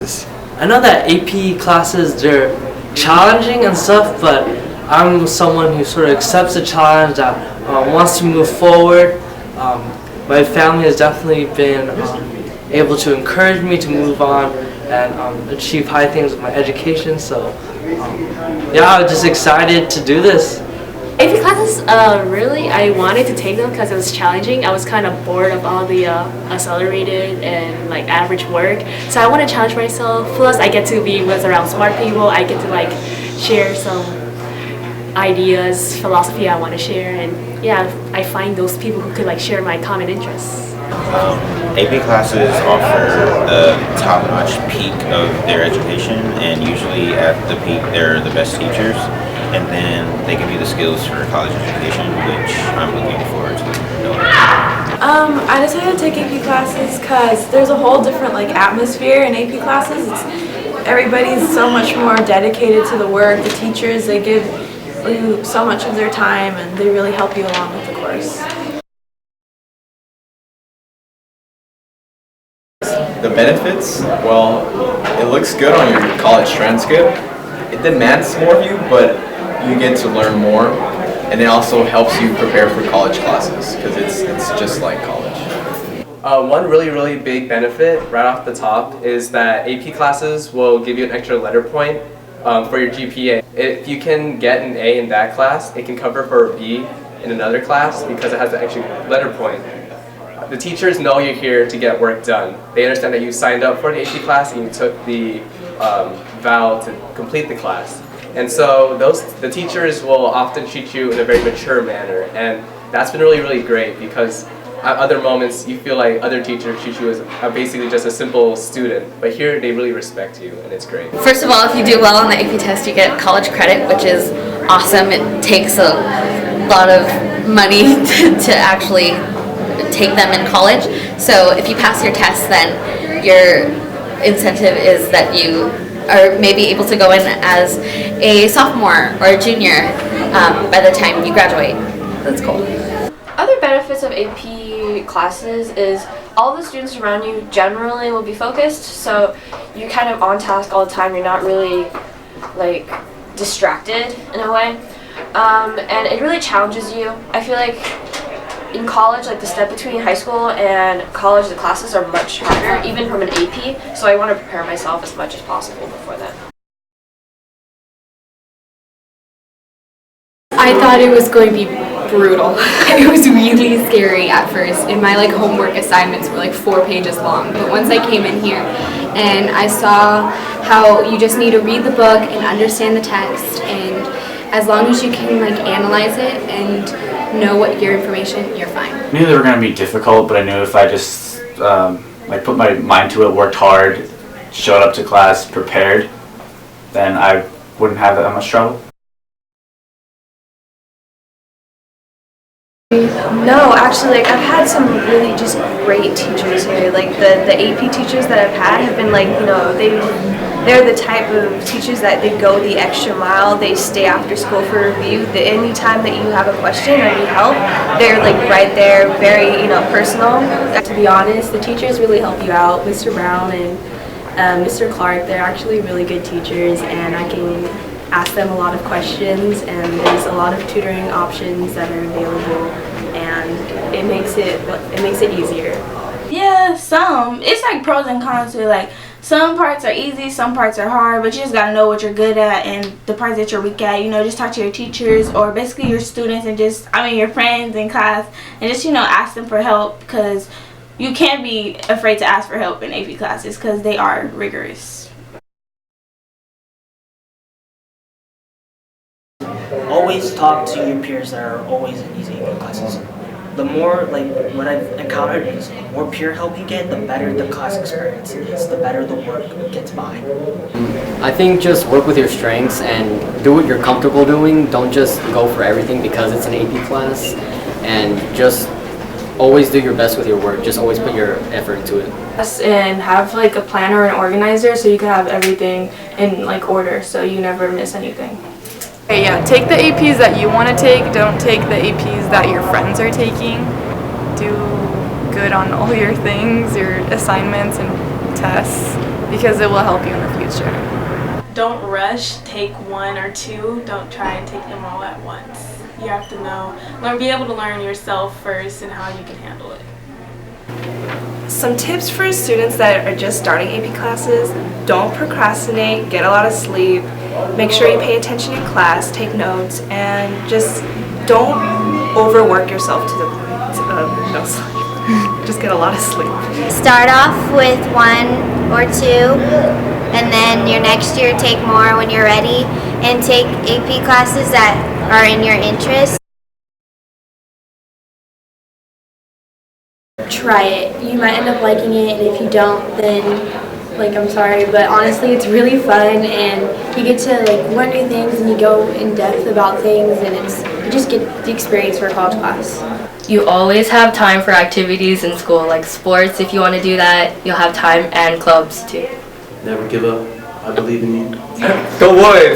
I know that AP classes, they're challenging and stuff, but I'm someone who sort of accepts the challenge, that wants to move forward. My family has definitely been able to encourage me to move on and achieve high things with my education, so yeah, I was just excited to do this. AP classes, really, I wanted to take them because it was challenging. I was kind of bored of all the accelerated and like average work, so I want to challenge myself. Plus, I get to be with around smart people. I get to like share some ideas, philosophy I want to share, and yeah, I find those people who could like share my common interests. AP classes offer the top-notch peak of their education, and usually at the peak they're the best teachers, and then they give you the skills for college education, which I'm looking forward to knowing. I decided to take AP classes because there's a whole different like atmosphere in AP classes. Everybody's so much more dedicated to the work. The teachers, they give you so much of their time and they really help you along with the course. The benefits, well, it looks good on your college transcript. It demands more of you, but you get to learn more, and it also helps you prepare for college classes because it's just like college. One really big benefit right off the top is that AP classes will give you an extra letter point for your GPA. If you can get an A in that class, it can cover for a B in another class because it has an extra letter point. The teachers know you're here to get work done. They understand that you signed up for the AP class and you took the vow to complete the class. And so the teachers will often treat you in a very mature manner, and that's been really great because at other moments you feel like other teachers treat you as basically just a simple student, but here they really respect you, and it's great. First of all, if you do well on the AP test, you get college credit, which is awesome. It takes a lot of money to actually take them in college. So if you pass your test, then your incentive is that you are maybe able to go in as a sophomore or a junior by the time you graduate. That's cool. Other benefits of AP classes is all the students around you generally will be focused, so you're kind of on task all the time. You're not really like distracted in a way, and it really challenges you. I feel like in college, like the step between high school and college, the classes are much harder, even from an AP, so I want to prepare myself as much as possible before that. I thought it was going to be brutal. It was really scary at first, and my like homework assignments were like 4 pages long, but once I came in here and I saw how you just need to read the book and understand the text, and as long as you can like analyze it and know what your information, you're fine. I knew they were going to be difficult, but I knew if I just like put my mind to it, worked hard, showed up to class prepared, then I wouldn't have that much trouble. No, actually, like I've had some really just great teachers here. Like the AP teachers that I've had have been like, you know, they're the type of teachers that they go the extra mile. They stay after school for review. Any time that you have a question or need help, they're like right there, very, you know, personal. To be honest, the teachers really help you out. Mr. Brown and Mr. Clark, they're actually really good teachers, and I can ask them a lot of questions, and there's a lot of tutoring options that are available, and it makes it easier. Yeah, it's like pros and cons to like some parts are easy, some parts are hard, but you just gotta know what you're good at and the parts that you're weak at. You know, just talk to your teachers or basically your students and your friends in class, and just, you know, ask them for help, because you can't be afraid to ask for help in AP classes because they are rigorous. Always talk to your peers that are always in these AP classes. The more, like, what I've encountered is the more peer help you get, the better the class experience is, the better the work gets by. I think just work with your strengths and do what you're comfortable doing. Don't just go for everything because it's an AP class, and just always do your best with your work. Just always put your effort into it. And have like a planner or an organizer so you can have everything in like order so you never miss anything. Okay, yeah, take the APs that you want to take, don't take the APs that your friends are taking. Do good on all your things, your assignments, and tests because it will help you in the future. Don't rush, take one or two. Don't try and take them all at once. You have to be able to learn yourself first and how you can handle it. Some tips for students that are just starting AP classes: don't procrastinate, get a lot of sleep, make sure you pay attention in class, take notes, and just don't overwork yourself to the point of no sleep. Just get a lot of sleep. Start off with 1 or 2, and then your next year take more when you're ready, and take AP classes that are in your interest. Try it. You might end up liking it, and if you don't, then I'm sorry, but honestly it's really fun, and you get to learn new things, and you go in depth about things, and you just get the experience for a college class. You always have time for activities in school, like sports. If you want to do that, you'll have time, and clubs too. Never give up. I believe in you. Go boys!